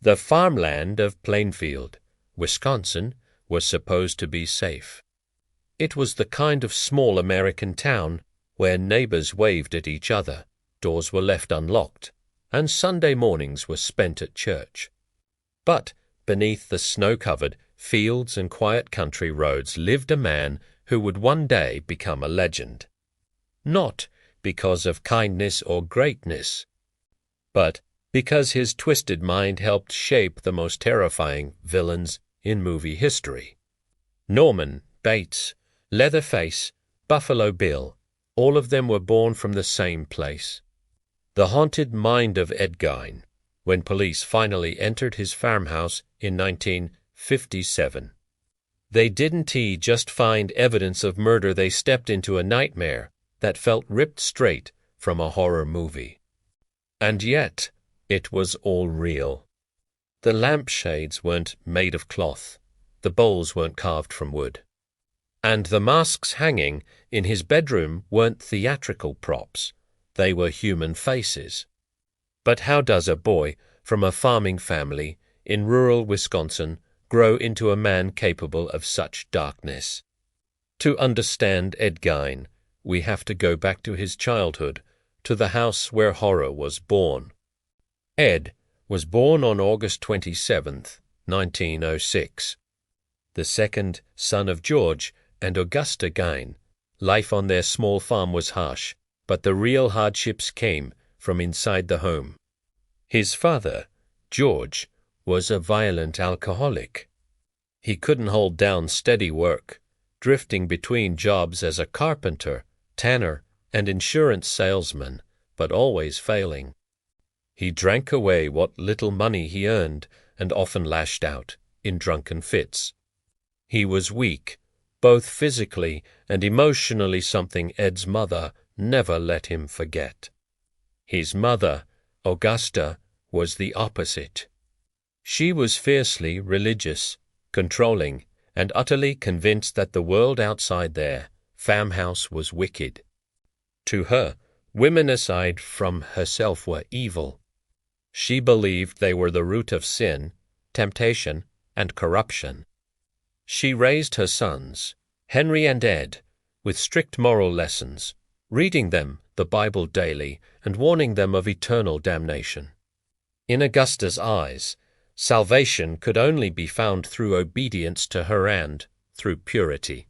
The farmland of Plainfield, Wisconsin, was supposed to be safe. It was the kind of small American town where neighbors waved at each other, doors were left unlocked, and Sunday mornings were spent at church. But beneath the snow-covered fields and quiet country roads lived a man who would one day become a legend. Not because of kindness or greatness, but because his twisted mind helped shape the most terrifying villains in movie history. Norman Bates, Leatherface, Buffalo Bill, all of them were born from the same place. The haunted mind of Ed Gein, when police finally entered his farmhouse in 1957. They didn't just find evidence of murder, they stepped into a nightmare that felt ripped straight from a horror movie. And yet, it was all real. The lampshades weren't made of cloth, the bowls weren't carved from wood, and the masks hanging in his bedroom weren't theatrical props, they were human faces. But how does a boy from a farming family in rural Wisconsin grow into a man capable of such darkness? To understand Ed Gein, we have to go back to his childhood, to the house where horror was born. Ed was born on August 27, 1906. The second son of George and Augusta Gein. Life on their small farm was harsh, but the real hardships came from inside the home. His father, George, was a violent alcoholic. He couldn't hold down steady work, drifting between jobs as a carpenter, tanner, and insurance salesman, but always failing. He drank away what little money he earned and often lashed out in drunken fits. He was weak, both physically and emotionally, something Ed's mother never let him forget. His mother, Augusta, was the opposite. She was fiercely religious, controlling, and utterly convinced that the world outside their farmhouse was wicked. To her, women aside from herself were evil. She believed they were the root of sin, temptation, and corruption. She raised her sons, Henry and Ed, with strict moral lessons, reading them the Bible daily and warning them of eternal damnation. In Augusta's eyes, salvation could only be found through obedience to her and through purity.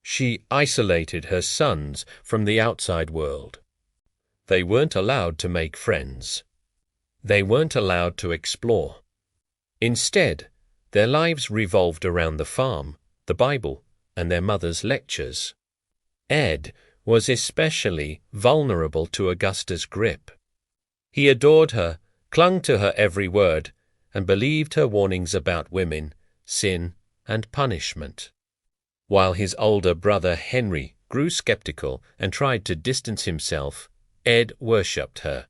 She isolated her sons from the outside world. They weren't allowed to make friends. They weren't allowed to explore. Instead, their lives revolved around the farm, the Bible, and their mother's lectures. Ed was especially vulnerable to Augusta's grip. He adored her, clung to her every word, and believed her warnings about women, sin, and punishment. While his older brother Henry grew skeptical and tried to distance himself, Ed worshipped her.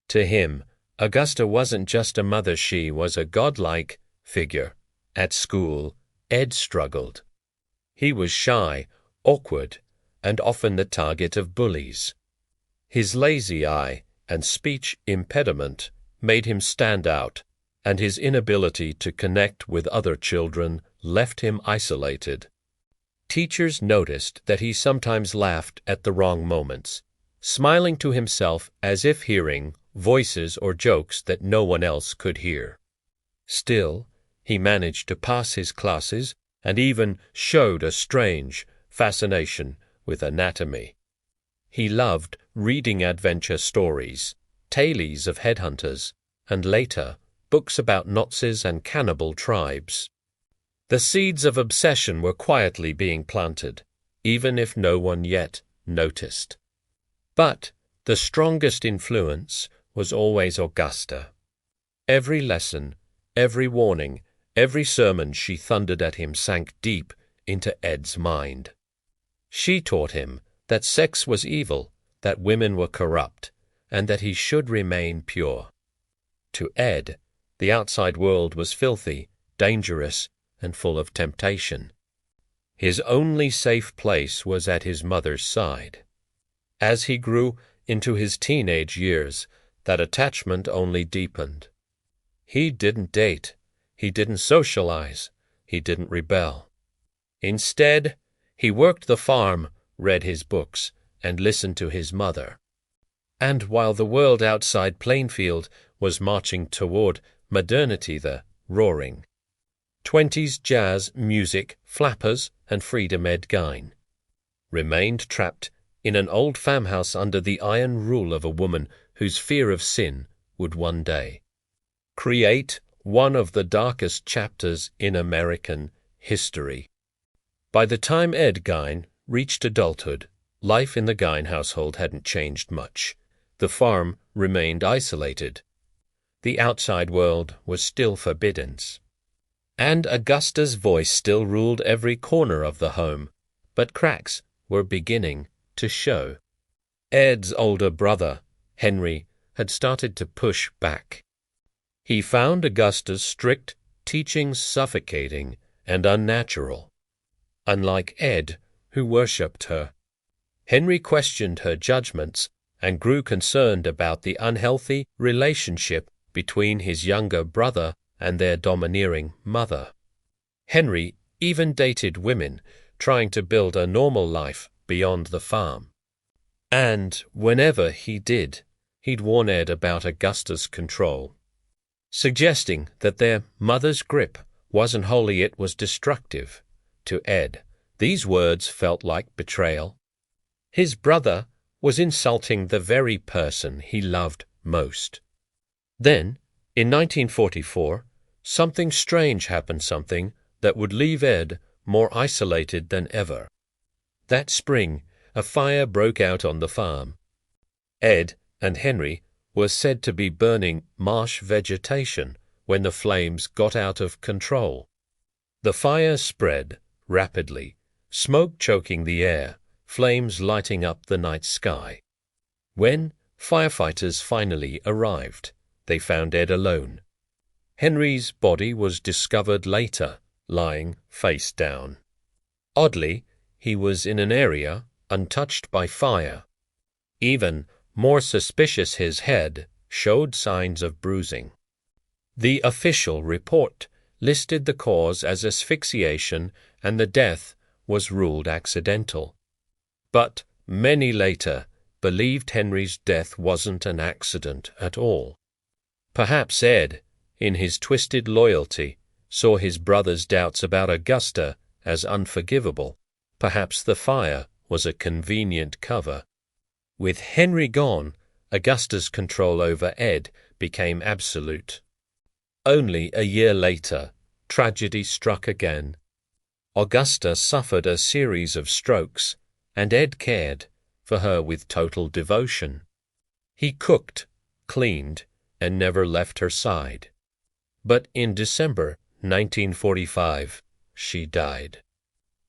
To him, Augusta wasn't just a mother, she was a godlike figure. At school, Ed struggled. He was shy, awkward, and often the target of bullies. His lazy eye and speech impediment made him stand out, and his inability to connect with other children left him isolated. Teachers noticed that he sometimes laughed at the wrong moments, smiling to himself as if hearing voices or jokes that no one else could hear. Still, he managed to pass his classes and even showed a strange fascination with anatomy. He loved reading adventure stories, tales of headhunters, and later, books about Nazis and cannibal tribes. The seeds of obsession were quietly being planted, even if no one yet noticed. But the strongest influence was always Augusta. Every lesson, every warning, every sermon she thundered at him sank deep into Ed's mind. She taught him that sex was evil, that women were corrupt, and that he should remain pure. To Ed, the outside world was filthy, dangerous, and full of temptation. His only safe place was at his mother's side. As he grew into his teenage years, that attachment only deepened. He didn't date. He didn't socialize. He didn't rebel. Instead, he worked the farm, read his books, and listened to his mother. And while the world outside Plainfield was marching toward modernity, the roaring 20s jazz, music, flappers, and freedom, Ed Gein remained trapped in an old farmhouse under the iron rule of a woman whose fear of sin would one day create one of the darkest chapters in American history. By the time Ed Gein reached adulthood, life in the Gein household hadn't changed much. The farm remained isolated. The outside world was still forbidden. And Augusta's voice still ruled every corner of the home, but cracks were beginning to show. Ed's older brother, Henry, had started to push back. He found Augusta's strict teachings suffocating and unnatural. Unlike Ed, who worshipped her, Henry questioned her judgments and grew concerned about the unhealthy relationship between his younger brother and their domineering mother. Henry even dated women, trying to build a normal life beyond the farm. And whenever he did, he'd warn Ed about Augusta's control, suggesting that their mother's grip wasn't holy, it was destructive. To Ed, these words felt like betrayal. His brother was insulting the very person he loved most. Then, in 1944, something strange happened, something that would leave Ed more isolated than ever. That spring, a fire broke out on the farm. Ed and Henry were said to be burning marsh vegetation when the flames got out of control. The fire spread rapidly, smoke choking the air, flames lighting up the night sky. When firefighters finally arrived, they found Ed alone. Henry's body was discovered later, lying face down. Oddly, he was in an area untouched by fire. Even more suspicious, his head showed signs of bruising. The official report listed the cause as asphyxiation, and the death was ruled accidental. But many later believed Henry's death wasn't an accident at all. Perhaps Ed, in his twisted loyalty, saw his brother's doubts about Augusta as unforgivable. Perhaps the fire was a convenient cover. With Henry gone, Augusta's control over Ed became absolute. Only a year later, tragedy struck again. Augusta suffered a series of strokes, and Ed cared for her with total devotion. He cooked, cleaned, and never left her side. But in December 1945, she died.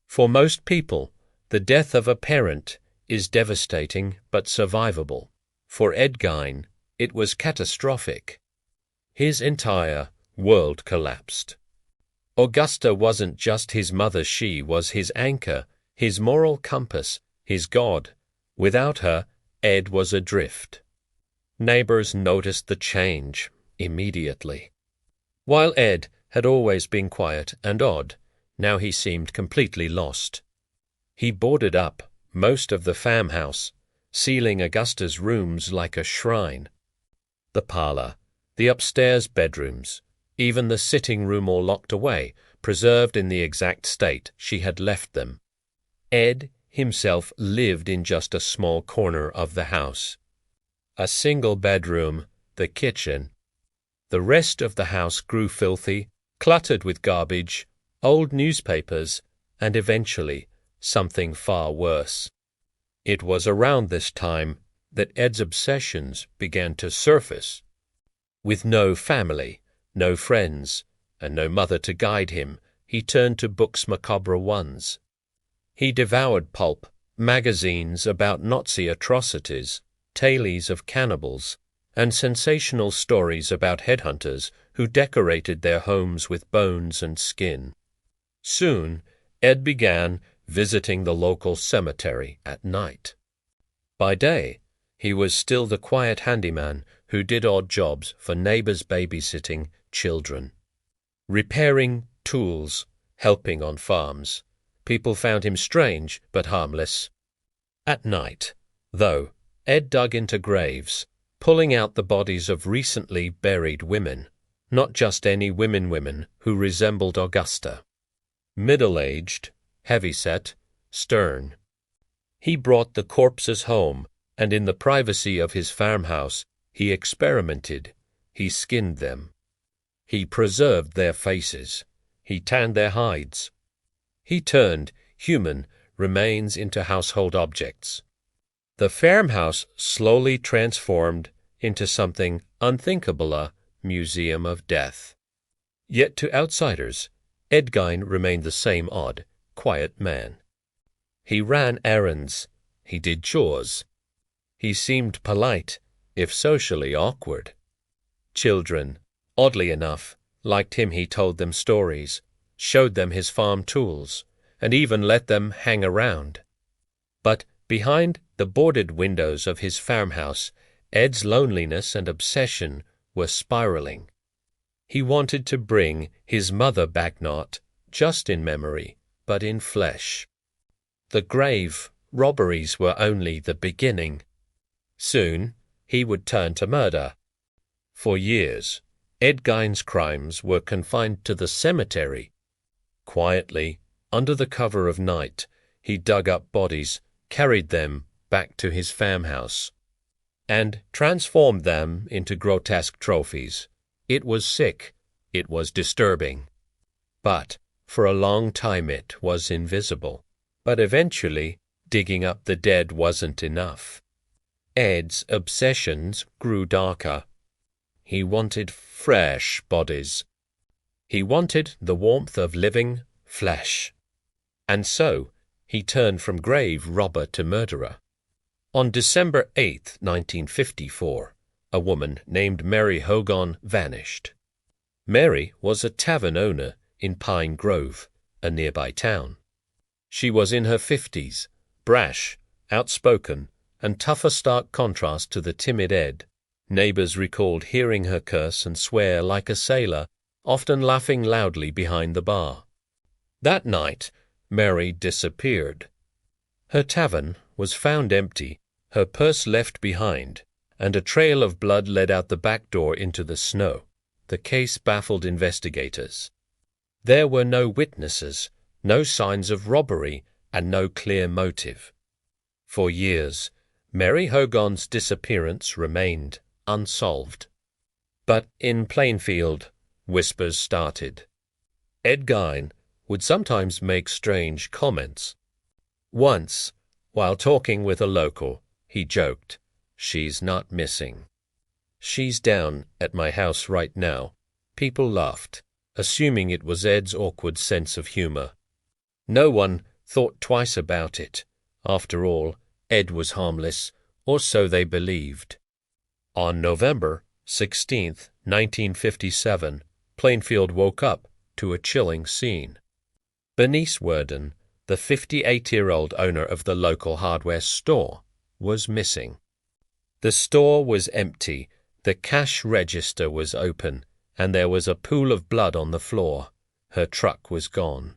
For most people, the death of a parent is devastating but survivable. For Ed Gein, it was catastrophic. His entire world collapsed. Augusta wasn't just his mother, she was his anchor, his moral compass, his God. Without her, Ed was adrift. Neighbors noticed the change immediately. While Ed had always been quiet and odd, now he seemed completely lost. He boarded up most of the farmhouse, sealing Augusta's rooms like a shrine. The parlor, the upstairs bedrooms, even the sitting room all locked away, preserved in the exact state she had left them. Ed himself lived in just a small corner of the house. A single bedroom, the kitchen. The rest of the house grew filthy, cluttered with garbage, old newspapers, and eventually something far worse. It was around this time that Ed's obsessions began to surface. With no family, no friends, and no mother to guide him, he turned to books, macabre ones. He devoured pulp, magazines about Nazi atrocities, tales of cannibals, and sensational stories about headhunters who decorated their homes with bones and skin. Soon, Ed began visiting the local cemetery at night. By day, he was still the quiet handyman who did odd jobs for neighbors babysitting children. Repairing tools, helping on farms. People found him strange but harmless. At night, though, Ed dug into graves, pulling out the bodies of recently buried women, not just any women who resembled Augusta. Middle-aged, heavy-set, stern. He brought the corpses home, and in the privacy of his farmhouse, he experimented. He skinned them. He preserved their faces. He tanned their hides. He turned human remains into household objects. The farmhouse slowly transformed into something unthinkable, a museum of death. Yet to outsiders, Ed Gein remained the same odd, quiet man. He ran errands. He did chores. He seemed polite, if socially awkward. Children, oddly enough, liked him. He told them stories, showed them his farm tools, and even let them hang around. But behind the boarded windows of his farmhouse, Ed's loneliness and obsession were spiraling. He wanted to bring his mother back, not just in memory, but in flesh. The grave robberies were only the beginning. Soon he would turn to murder. For years, Ed Gein's crimes were confined to the cemetery. Quietly, under the cover of night, he dug up bodies, carried them back to his farmhouse, and transformed them into grotesque trophies. It was sick. It was disturbing. But for a long time it was invisible. But eventually, digging up the dead wasn't enough. Ed's obsessions grew darker. He wanted fresh bodies. He wanted the warmth of living flesh. And so, he turned from grave robber to murderer. On December 8, 1954, a woman named Mary Hogan vanished. Mary was a tavern owner in Pine Grove, a nearby town. She was in her 50s, brash, outspoken, and tough, a stark contrast to the timid Ed. Neighbors recalled hearing her curse and swear like a sailor, often laughing loudly behind the bar. That night, Mary disappeared. Her tavern was found empty, her purse left behind, and a trail of blood led out the back door into the snow. The case baffled investigators. There were no witnesses, no signs of robbery, and no clear motive. For years, Mary Hogan's disappearance remained unsolved. But in Plainfield, whispers started. Ed Gein would sometimes make strange comments. Once, while talking with a local, he joked, "She's not missing. She's down at my house right now." People laughed, assuming it was Ed's awkward sense of humor. No one thought twice about it. After all, Ed was harmless, or so they believed. On November 16, 1957, Plainfield woke up to a chilling scene. Bernice Worden, the 58-year-old owner of the local hardware store, was missing. The store was empty, the cash register was open, and there was a pool of blood on the floor. Her truck was gone.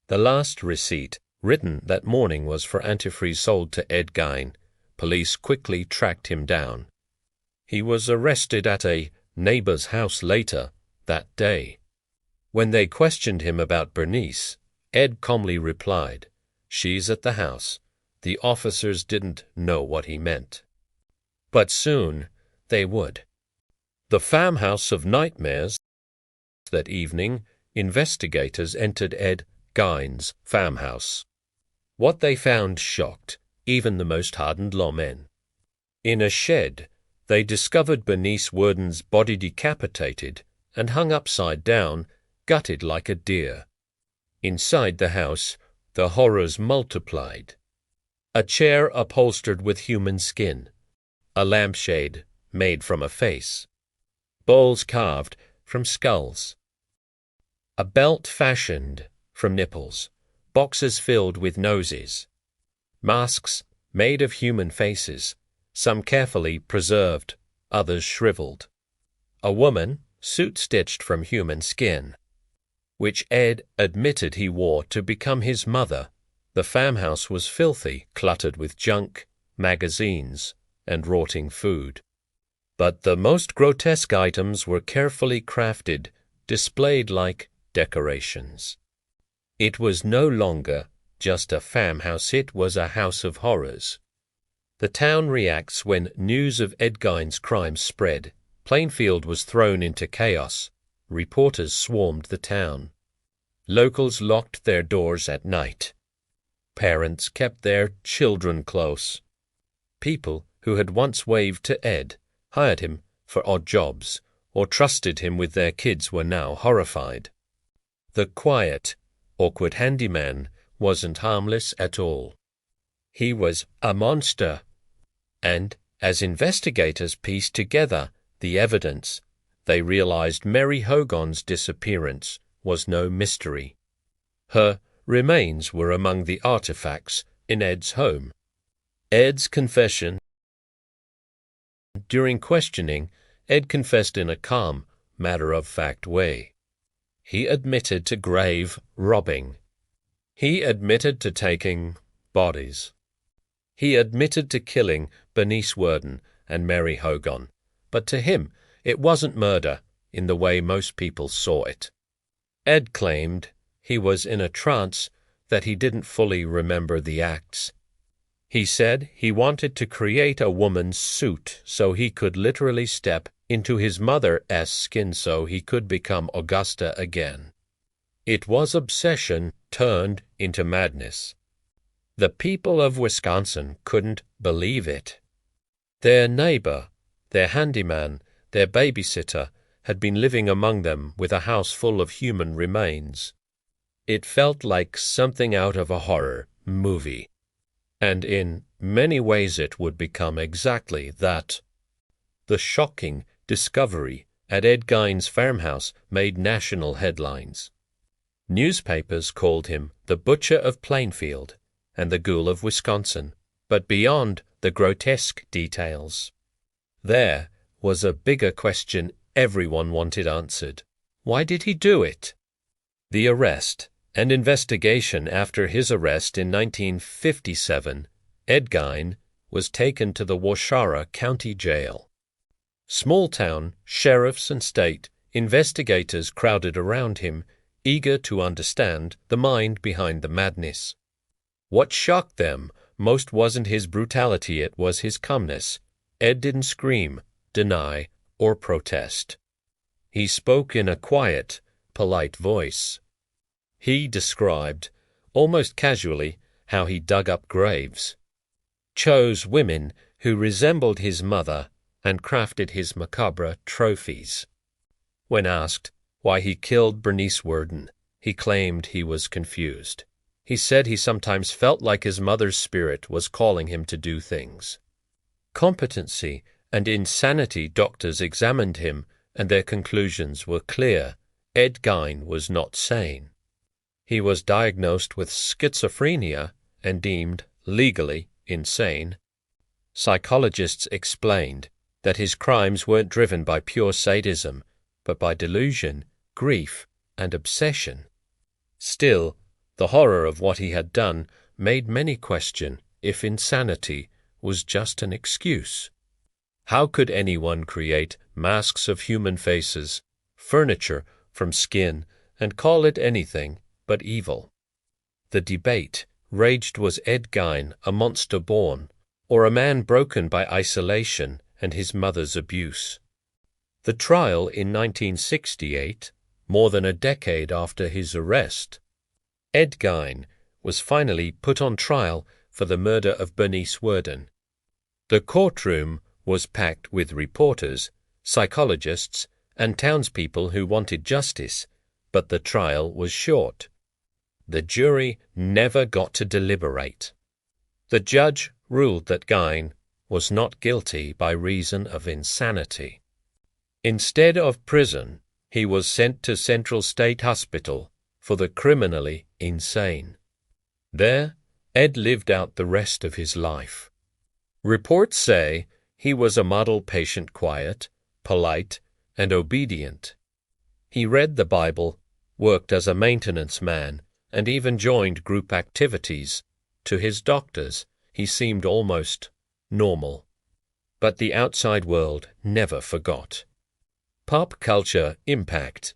The last receipt, written that morning, was for antifreeze sold to Ed Gein. Police quickly tracked him down. He was arrested at a neighbor's house later that day. When they questioned him about Bernice, Ed calmly replied, "She's at the house." The officers didn't know what he meant. But soon they would. The farmhouse of nightmares. That evening, investigators entered Ed Gein's farmhouse. What they found shocked even the most hardened lawmen. In a shed, they discovered Bernice Worden's body decapitated and hung upside down, gutted like a deer. Inside the house, the horrors multiplied. A chair upholstered with human skin, a lampshade made from a face, bowls carved from skulls, a belt fashioned from nipples, boxes filled with noses, masks made of human faces, some carefully preserved, others shriveled. A woman, suit stitched from human skin, which Ed admitted he wore to become his mother. The farmhouse was filthy, cluttered with junk, magazines, and rotting food. But the most grotesque items were carefully crafted, displayed like decorations. It was no longer just a farmhouse, it was a house of horrors. The town reacts when news of Ed Gein's crimes spread. Plainfield was thrown into chaos. Reporters swarmed the town. Locals locked their doors at night. Parents kept their children close. People who had once waved to Ed, hired him for odd jobs, or trusted him with their kids were now horrified. The quiet, awkward handyman wasn't harmless at all. He was a monster. And as investigators pieced together the evidence, they realized Mary Hogan's disappearance was no mystery. Her remains were among the artifacts in Ed's home. Ed's confession. During questioning, Ed confessed in a calm, matter-of-fact way. He admitted to grave robbing. He admitted to taking bodies. He admitted to killing Bernice Worden and Mary Hogan, but to him it wasn't murder in the way most people saw it. Ed claimed he was in a trance, that he didn't fully remember the acts. He said he wanted to create a woman's suit so he could literally step into his mother's skin so he could become Augusta again. It was obsession turned into madness. The people of Wisconsin couldn't believe it. Their neighbor, their handyman, their babysitter had been living among them with a house full of human remains. It felt like something out of a horror movie. And in many ways it would become exactly that. The shocking discovery at Ed Gein's farmhouse made national headlines. Newspapers called him the Butcher of Plainfield and the Ghoul of Wisconsin, but beyond the grotesque details, there was a bigger question everyone wanted answered. Why did he do it? The arrest and investigation. After his arrest in 1957, Ed Gein was taken to the Waushara County Jail. Small-town sheriffs and state investigators crowded around him, eager to understand the mind behind the madness. What shocked them most wasn't his brutality, it was his calmness. Ed didn't scream, deny, or protest. He spoke in a quiet, polite voice. He described, almost casually, how he dug up graves, chose women who resembled his mother, and crafted his macabre trophies. When asked why he killed Bernice Worden, he claimed he was confused. He said he sometimes felt like his mother's spirit was calling him to do things. Competency and insanity doctors examined him, and their conclusions were clear. Ed Gein was not sane. He was diagnosed with schizophrenia and deemed legally insane. Psychologists explained that his crimes weren't driven by pure sadism, but by delusion, grief, and obsession. Still, the horror of what he had done made many question if insanity was just an excuse. How could anyone create masks of human faces, furniture from skin, and call it anything but evil? The debate raged: was Ed Gein a monster born, or a man broken by isolation and his mother's abuse? The trial in 1968, more than a decade after his arrest, Ed Gein was finally put on trial for the murder of Bernice Worden. The courtroom was packed with reporters, psychologists, and townspeople who wanted justice, but the trial was short. The jury never got to deliberate. The judge ruled that Gein was not guilty by reason of insanity. Instead of prison, he was sent to Central State Hospital for the criminally insane. There, Ed lived out the rest of his life. Reports say he was a model patient, quiet, polite, and obedient. He read the Bible, worked as a maintenance man, and even joined group activities. To his doctors, he seemed almost normal. But the outside world never forgot. Pop culture impact.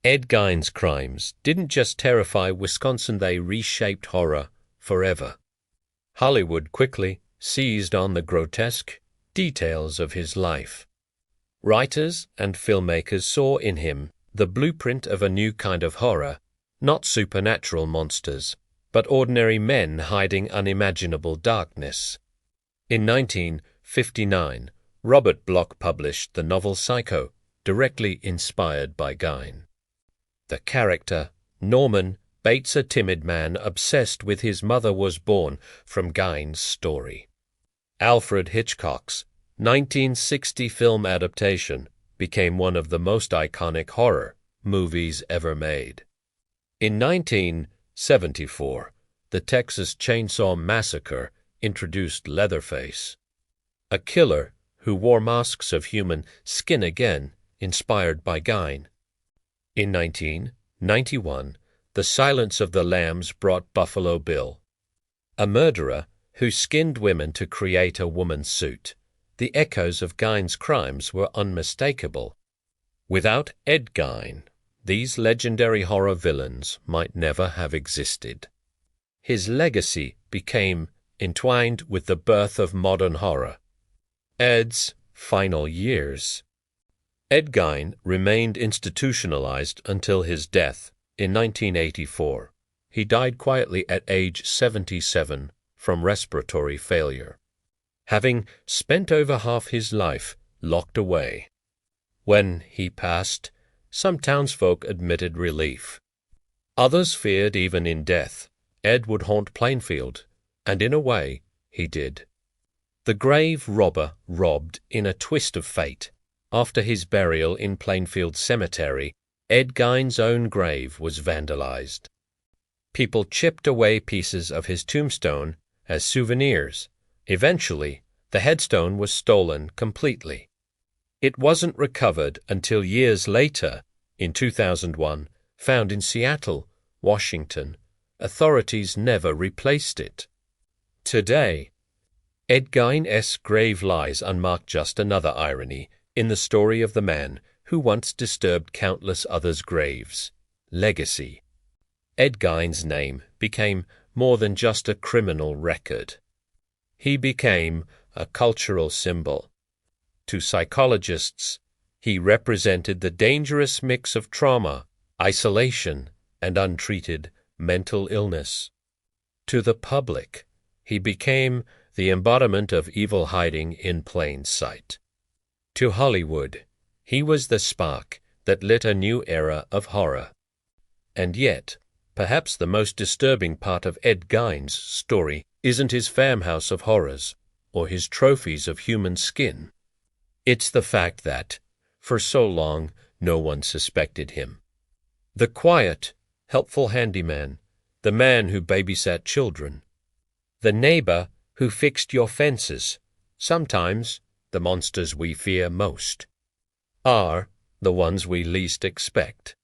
Ed Gein's crimes didn't just terrify Wisconsin, they reshaped horror forever. Hollywood quickly seized on the grotesque details of his life. Writers and filmmakers saw in him the blueprint of a new kind of horror, not supernatural monsters, but ordinary men hiding unimaginable darkness. In 1959, Robert Bloch published the novel Psycho, directly inspired by Gein. The character, Norman, Bates, a timid man obsessed with his mother, was born from Gein's story. Alfred Hitchcock's 1960 film adaptation became one of the most iconic horror movies ever made. In 1974, the Texas Chainsaw Massacre introduced Leatherface, a killer who wore masks of human skin, again inspired by Gein. In 1991, The Silence of the Lambs brought Buffalo Bill, a murderer who skinned women to create a woman's suit. The echoes of Gein's crimes were unmistakable. Without Ed Gein, these legendary horror villains might never have existed. His legacy became entwined with the birth of modern horror. Ed's final years. Ed Gein remained institutionalized until his death in 1984. He died quietly at age 77 from respiratory failure, having spent over half his life locked away. When he passed, some townsfolk admitted relief. Others feared even in death Ed would haunt Plainfield, and in a way he did. The grave robber robbed in a twist of fate. After his burial in Plainfield Cemetery, Ed Gein's own grave was vandalized. People chipped away pieces of his tombstone as souvenirs. Eventually, the headstone was stolen completely. It wasn't recovered until years later, in 2001, found in Seattle, Washington. Authorities never replaced it. Today, Ed Gein's grave lies unmarked, just another irony in the story of the man who once disturbed countless others' graves. Legacy. Ed Gein's name became more than just a criminal record. He became a cultural symbol. To psychologists, he represented the dangerous mix of trauma, isolation, and untreated mental illness. To the public, he became the embodiment of evil hiding in plain sight. To Hollywood, he was the spark that lit a new era of horror. And yet, perhaps the most disturbing part of Ed Gein's story isn't his farmhouse of horrors or his trophies of human skin. It's the fact that, for so long, no one suspected him. The quiet, helpful handyman, the man who babysat children, the neighbor who fixed your fences, sometimes the monsters we fear most, are the ones we least expect.